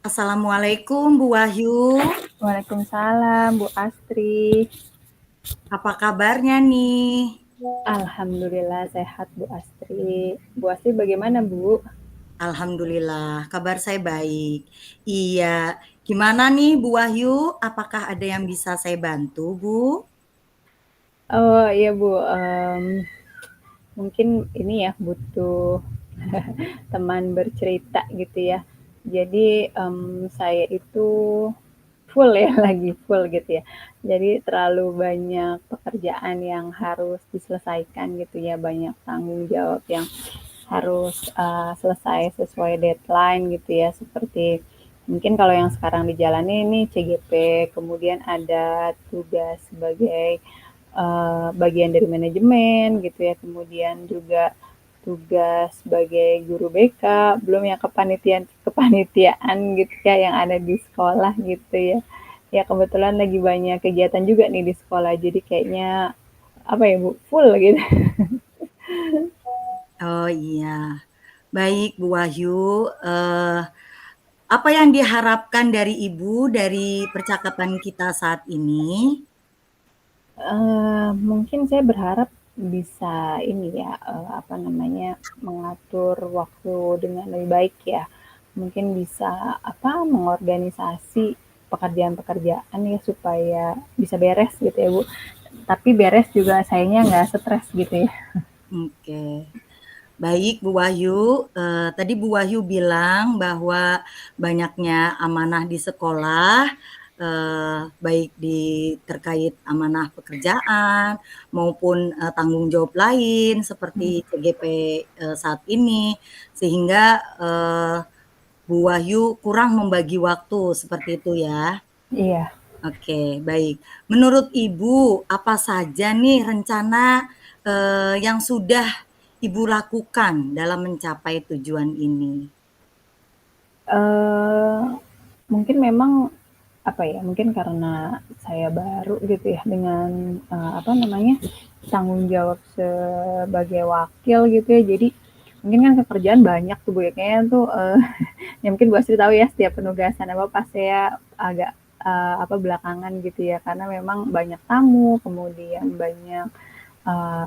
Assalamualaikum Bu Wahyu. Waalaikumsalam Bu Astri. Apa kabarnya nih? Alhamdulillah sehat Bu Astri. Bu Astri bagaimana Bu? Alhamdulillah, kabar saya baik. Iya, gimana nih Bu Wahyu? Apakah ada yang bisa saya bantu, Bu? Oh iya Bu, mungkin ini ya butuh teman bercerita gitu ya. Jadi saya itu full ya, lagi full gitu ya. Jadi terlalu banyak pekerjaan yang harus diselesaikan gitu ya, banyak tanggung jawab yang harus selesai sesuai deadline gitu ya, seperti mungkin kalau yang sekarang dijalani ini CGP, kemudian ada tugas sebagai bagian dari manajemen gitu ya, kemudian juga tugas sebagai guru BK, belum yang kepanitiaan gitu ya yang ada di sekolah gitu ya. Ya kebetulan lagi banyak kegiatan juga nih di sekolah, jadi kayaknya apa ya Bu, full gitu. Oh iya, baik Bu Wahyu. Apa yang diharapkan dari Ibu dari percakapan kita saat ini? Mungkin saya berharap bisa ini ya, apa namanya, mengatur waktu dengan lebih baik ya. Mungkin bisa apa, mengorganisasi pekerjaan-pekerjaan ya supaya bisa beres gitu ya, Bu. Tapi beres juga sayanya nggak stres gitu ya. Oke. Baik, Bu Wahyu. Tadi Bu Wahyu bilang bahwa banyaknya amanah di sekolah, baik terkait amanah pekerjaan maupun tanggung jawab lain seperti CGP saat ini, sehingga Bu Wahyu kurang membagi waktu seperti itu ya. Iya. Oke, baik. Menurut Ibu, apa saja nih rencana yang sudah Ibu lakukan dalam mencapai tujuan ini? eh Mungkin memang apa ya, mungkin karena saya baru gitu ya dengan apa namanya, tanggung jawab sebagai wakil gitu ya, jadi mungkin kan pekerjaan banyak tuh Bu ya, kayaknya tuh ya mungkin Bu Astri tahu ya, setiap penugasan apa pas saya agak apa belakangan gitu ya, karena memang banyak tamu, kemudian banyak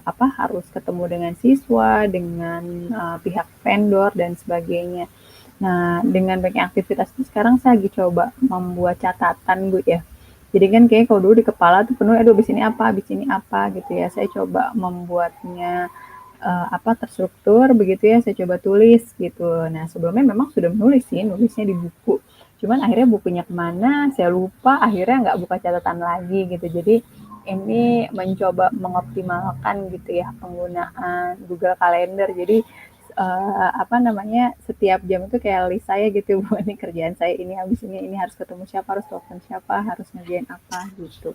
apa harus ketemu dengan siswa, dengan pihak vendor dan sebagainya. Nah, dengan banyak aktivitas itu sekarang saya lagi coba membuat catatan Bu ya. Jadi kan kayak kalau dulu di kepala tuh penuh, aduh abis ini apa gitu ya. Saya coba membuatnya apa terstruktur begitu ya, saya coba tulis gitu. Nah, sebelumnya memang sudah menulis sih, nulisnya di buku. Cuman akhirnya bukunya kemana, saya lupa, akhirnya nggak buka catatan lagi gitu. Jadi ini mencoba mengoptimalkan gitu ya penggunaan Google Calendar. Jadi apa namanya, setiap jam itu kayak list saya gitu, Bu, ini kerjaan saya ini, habis ini harus ketemu siapa, harus telepon siapa, harus ngerjain apa gitu.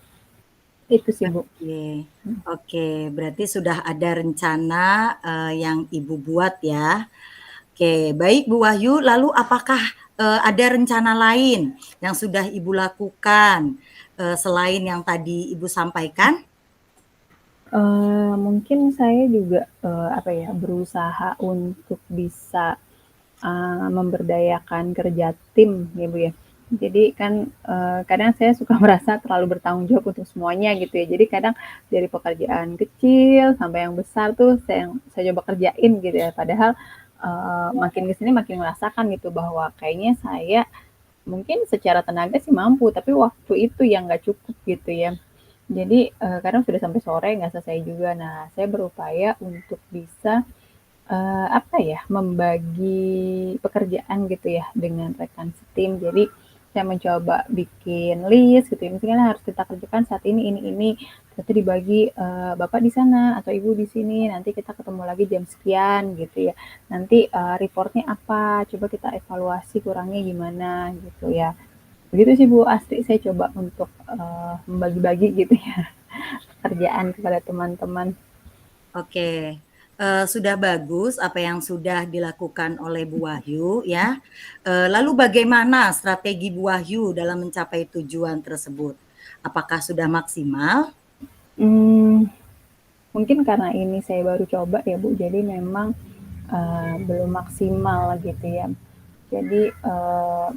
Itu sih, Bu. Oke, oke. Berarti sudah ada rencana yang Ibu buat ya. Oke, baik Bu Wahyu. Lalu apakah ada rencana lain yang sudah Ibu lakukan selain yang tadi Ibu sampaikan? Mungkin saya juga apa ya, berusaha untuk bisa memberdayakan kerja tim ya Bu ya. Jadi kan kadang saya suka merasa terlalu bertanggung jawab untuk semuanya gitu ya. Jadi kadang dari pekerjaan kecil sampai yang besar tuh saya coba kerjain gitu ya. Padahal makin kesini makin merasakan gitu bahwa kayaknya saya mungkin secara tenaga sih mampu, tapi waktu itu yang nggak cukup gitu ya. Jadi kadang sudah sampai sore nggak selesai juga. Nah, saya berupaya untuk bisa apa ya, membagi pekerjaan gitu ya dengan rekan setim. Jadi saya mencoba bikin list gitu ya, misalnya harus kita kerjakan saat ini, nanti dibagi bapak di sana atau ibu di sini, nanti kita ketemu lagi jam sekian gitu ya. Nanti reportnya apa, coba kita evaluasi kurangnya gimana gitu ya. Begitu sih Bu Astri, saya coba untuk membagi-bagi gitu ya pekerjaan kepada teman-teman. Oke, sudah bagus apa yang sudah dilakukan oleh Bu Wahyu ya. Lalu bagaimana strategi Bu Wahyu dalam mencapai tujuan tersebut? Apakah sudah maksimal? Hmm, Mungkin karena ini saya baru coba ya Bu, jadi memang belum maksimal gitu ya. Jadi,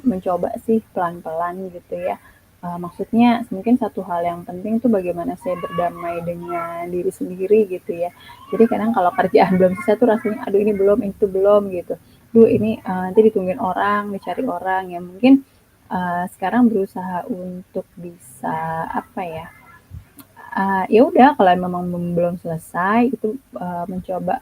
mencoba sih pelan-pelan gitu ya. Maksudnya mungkin satu hal yang penting tuh bagaimana saya berdamai dengan diri sendiri gitu ya. Jadi kadang kalau kerjaan belum selesai tuh rasanya, "Aduh ini belum, itu belum," gitu. "Duh ini, nanti ditungguin orang, dicari orang," ya mungkin, sekarang berusaha untuk bisa apa ya, ya udah kalau memang belum selesai itu, mencoba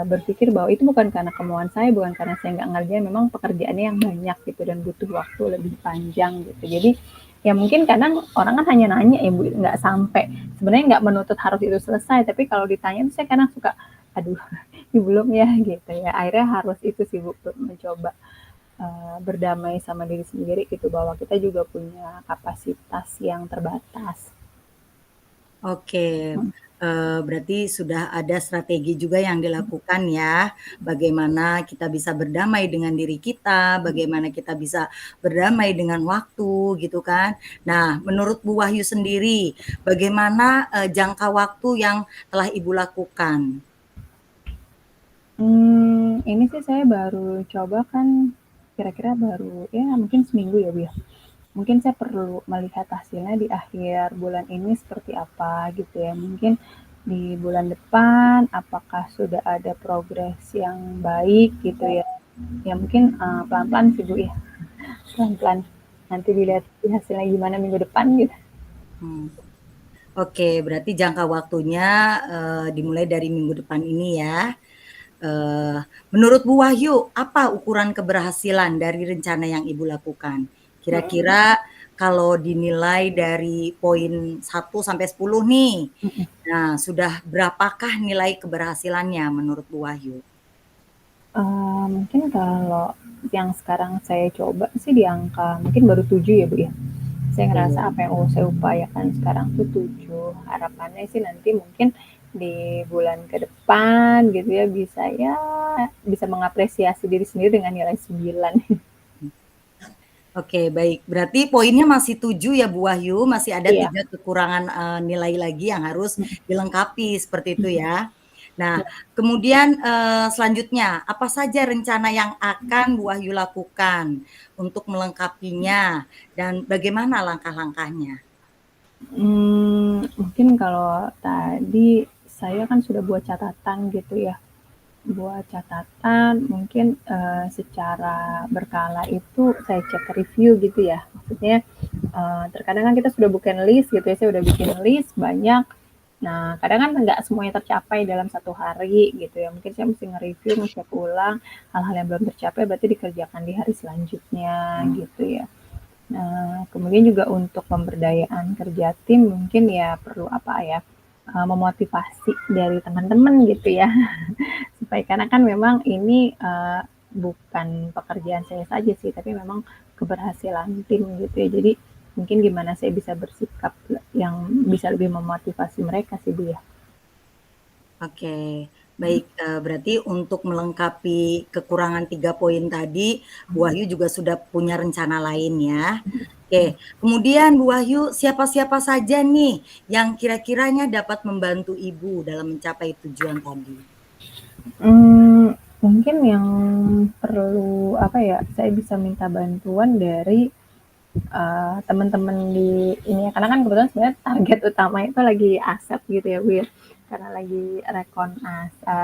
berpikir bahwa itu bukan karena kemauan saya, bukan karena saya nggak ngerjain, memang pekerjaannya yang banyak gitu dan butuh waktu lebih panjang gitu. Jadi ya mungkin kadang orang kan hanya nanya ya Bu, nggak sampai sebenarnya nggak menuntut harus itu selesai, tapi kalau ditanya tuh saya kadang suka, aduh ini belum ya gitu ya. Akhirnya harus itu sih Bu, mencoba berdamai sama diri sendiri gitu bahwa kita juga punya kapasitas yang terbatas. Oke, berarti sudah ada strategi juga yang dilakukan ya, bagaimana kita bisa berdamai dengan diri kita, bagaimana kita bisa berdamai dengan waktu gitu kan. Nah, menurut Bu Wahyu sendiri, bagaimana, jangka waktu yang telah Ibu lakukan? Ini sih saya baru coba kan kira-kira baru ya mungkin seminggu ya Bu ya. Mungkin saya perlu melihat hasilnya di akhir bulan ini seperti apa gitu ya. Mungkin di bulan depan apakah sudah ada progres yang baik gitu ya. Ya mungkin, pelan-pelan sih Bu ya, pelan-pelan. Nanti dilihat hasilnya gimana minggu depan gitu. Hmm. Oke, berarti jangka waktunya, dimulai dari minggu depan ini ya. Menurut Bu Wahyu, apa ukuran keberhasilan dari rencana yang Ibu lakukan? Kira-kira kalau dinilai dari poin 1 sampai 10 nih, nah sudah berapakah nilai keberhasilannya menurut Bu Wahyu? Mungkin kalau yang sekarang saya coba sih di angka mungkin baru 7 ya Bu ya. Saya ngerasa Oke. apa yang saya upayakan sekarang tuh 7. Harapannya sih nanti mungkin di bulan ke depan gitu ya bisa mengapresiasi diri sendiri dengan nilai 9. Oke, baik. Berarti poinnya masih 7 ya Bu Wahyu, masih ada Iya. 3 kekurangan, nilai lagi yang harus dilengkapi, seperti itu ya. Nah, kemudian, selanjutnya, apa saja rencana yang akan Bu Wahyu lakukan untuk melengkapinya dan bagaimana langkah-langkahnya? Mungkin kalau tadi saya kan sudah buat catatan gitu ya. Buat catatan mungkin, secara berkala itu saya cek review gitu ya. Maksudnya, terkadang kan kita sudah bikin list gitu ya, saya udah bikin list banyak. Nah, kadang kan nggak semuanya tercapai dalam 1 hari gitu ya. Mungkin saya mesti nge-review, ngecek ulang hal-hal yang belum tercapai berarti dikerjakan di hari selanjutnya gitu ya. Nah, kemudian juga untuk pemberdayaan kerja tim mungkin ya perlu apa ya, memotivasi dari teman-teman gitu ya. Supaya karena kan memang ini, bukan pekerjaan saya saja sih, tapi memang keberhasilan tim gitu ya. Jadi mungkin gimana saya bisa bersikap yang bisa lebih memotivasi mereka sih, Bu, ya. Oke, baik, berarti untuk melengkapi kekurangan 3 poin tadi, Bu Wahyu juga sudah punya rencana lain ya. Oke, kemudian Bu Wahyu, siapa-siapa saja nih yang kira-kiranya dapat membantu Ibu dalam mencapai tujuan tadi? Mungkin yang perlu apa ya, saya bisa minta bantuan dari, teman-teman di ini ya, karena kan kebetulan sebenarnya target utama itu lagi aset gitu ya, Bu, ya. Karena lagi rekon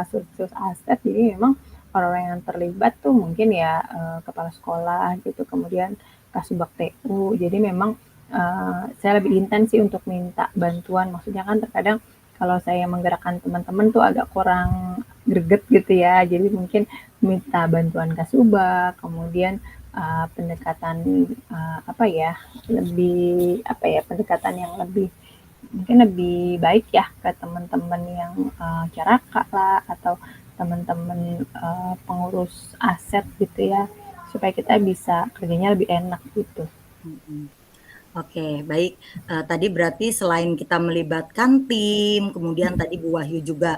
surplus aset, jadi memang orang-orang yang terlibat tuh mungkin ya, kepala sekolah gitu, kemudian Kasubag TU. Jadi memang, saya lebih intens sih untuk minta bantuan, maksudnya kan terkadang kalau saya menggerakkan teman-teman tuh agak kurang greget gitu ya, jadi mungkin minta bantuan Kasubag, kemudian pendekatan apa ya lebih apa ya pendekatan yang lebih mungkin lebih baik ya ke teman-teman yang caraka lah atau teman-teman pengurus aset gitu ya supaya kita bisa kerjanya lebih enak gitu. Mhm. Oke, baik, tadi berarti selain kita melibatkan tim, kemudian tadi Bu Wahyu juga,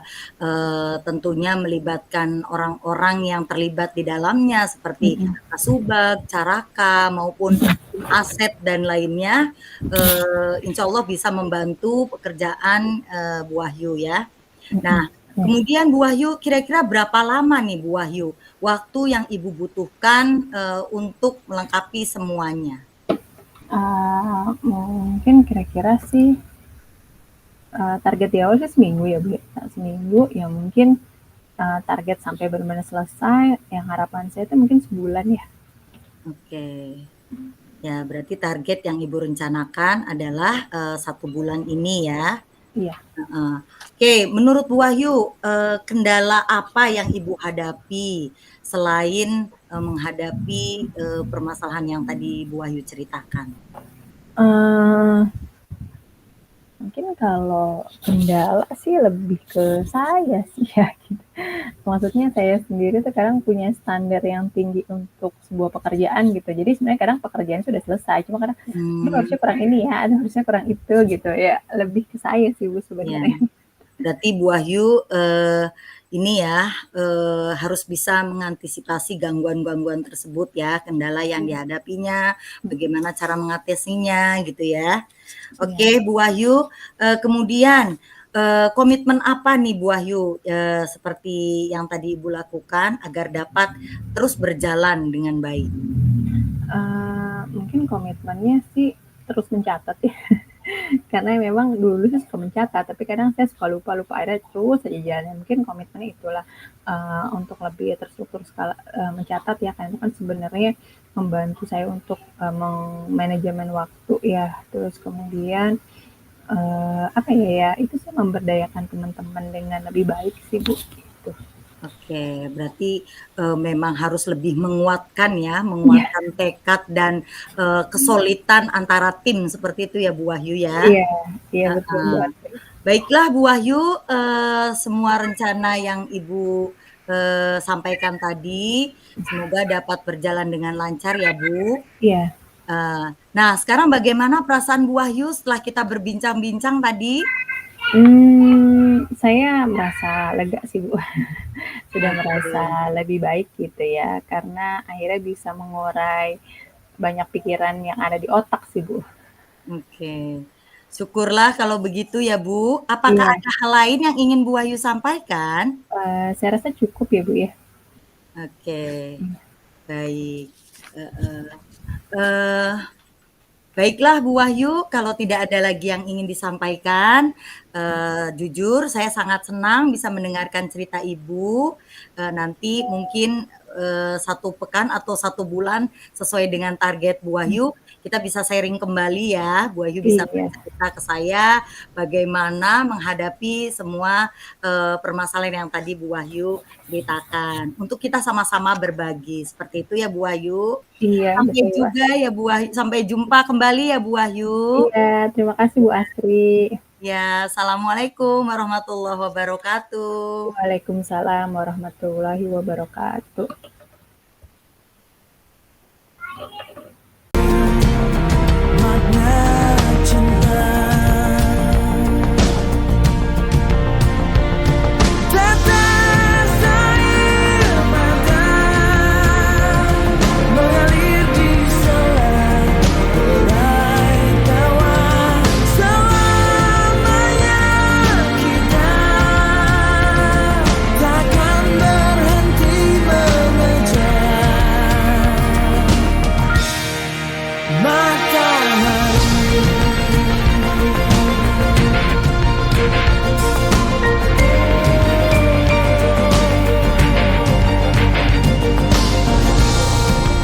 tentunya melibatkan orang-orang yang terlibat di dalamnya seperti Mm-mm. Kasubag, Caraka, maupun tim aset dan lainnya, insya Allah bisa membantu pekerjaan, Bu Wahyu ya. Nah, Mm-mm. Ya. Kemudian Bu Wahyu, kira-kira berapa lama nih Bu Wahyu waktu yang Ibu butuhkan untuk melengkapi semuanya? Mungkin kira-kira sih target di awal sih seminggu ya Bu. Seminggu ya mungkin target sampai benar-benar selesai, yang harapan saya itu mungkin sebulan ya. Oke. Ya, berarti target yang Ibu rencanakan adalah 1 bulan ini ya. Iya. Oke, menurut Bu Wahyu, kendala apa yang Ibu hadapi selain menghadapi permasalahan yang tadi Bu Wahyu ceritakan? Mungkin kalau kendala sih lebih ke saya sih ya. Gitu. Maksudnya saya sendiri tuh kadang punya standar yang tinggi untuk sebuah pekerjaan gitu. Jadi sebenarnya kadang pekerjaan sudah selesai, cuma kadang aduh harusnya kurang ini ya, aduh harusnya kurang itu gitu ya. Lebih ke saya sih Bu Ya, sebenarnya. berarti Bu Wahyu ini ya harus bisa mengantisipasi gangguan-gangguan tersebut ya, kendala yang dihadapinya, bagaimana cara mengatasinya gitu ya. Iya. Oke, Bu Wahyu, kemudian komitmen apa nih Bu Wahyu seperti yang tadi Ibu lakukan agar dapat terus berjalan dengan baik? Mungkin komitmennya sih terus mencatat ya. Karena memang dulu saya suka mencatat, tapi kadang saya suka lupa-lupa akhirnya terus saja jalannya. Mungkin komitmennya itulah untuk lebih terstruktur skala mencatat ya, karena itu kan sebenarnya membantu saya untuk manajemen waktu ya. Terus kemudian apa ya, itu sih memberdayakan teman-teman dengan lebih baik sih Bu. Gitu. Oke, berarti memang harus lebih menguatkan ya, Iya, menguatkan tekad dan kesulitan antara tim seperti itu ya Bu Wahyu ya. iya, iya betul Bu Astri. Baiklah Bu Wahyu, semua rencana yang Ibu sampaikan tadi semoga dapat berjalan dengan lancar ya Bu. Iya. Nah sekarang bagaimana perasaan Bu Wahyu setelah kita berbincang-bincang tadi? Saya merasa lega sih Bu. Sudah merasa Oke. lebih baik gitu ya, karena akhirnya bisa mengurai banyak pikiran yang ada di otak sih Bu. Oke, syukurlah kalau begitu ya Bu. Apakah Iya, ada hal lain yang ingin Bu Wahyu sampaikan? saya rasa cukup ya Bu ya. Oke, baik. Heeh. Eee, baiklah Bu Wahyu, kalau tidak ada lagi yang ingin disampaikan, jujur saya sangat senang bisa mendengarkan cerita Ibu, nanti mungkin 1 pekan atau 1 bulan sesuai dengan target Bu Wahyu, kita bisa sharing kembali ya, Bu Wahyu bisa Iya, bercerita ke saya bagaimana menghadapi semua permasalahan yang tadi Bu Wahyu ceritakan. Untuk kita sama-sama berbagi, seperti itu ya Bu Wahyu. iya Sampai betul Bu. juga ya Bu Wahyu, sampai jumpa kembali ya Bu Wahyu. Iya, terima kasih Bu Astri. Ya, assalamualaikum warahmatullahi wabarakatuh. Waalaikumsalam warahmatullahi wabarakatuh.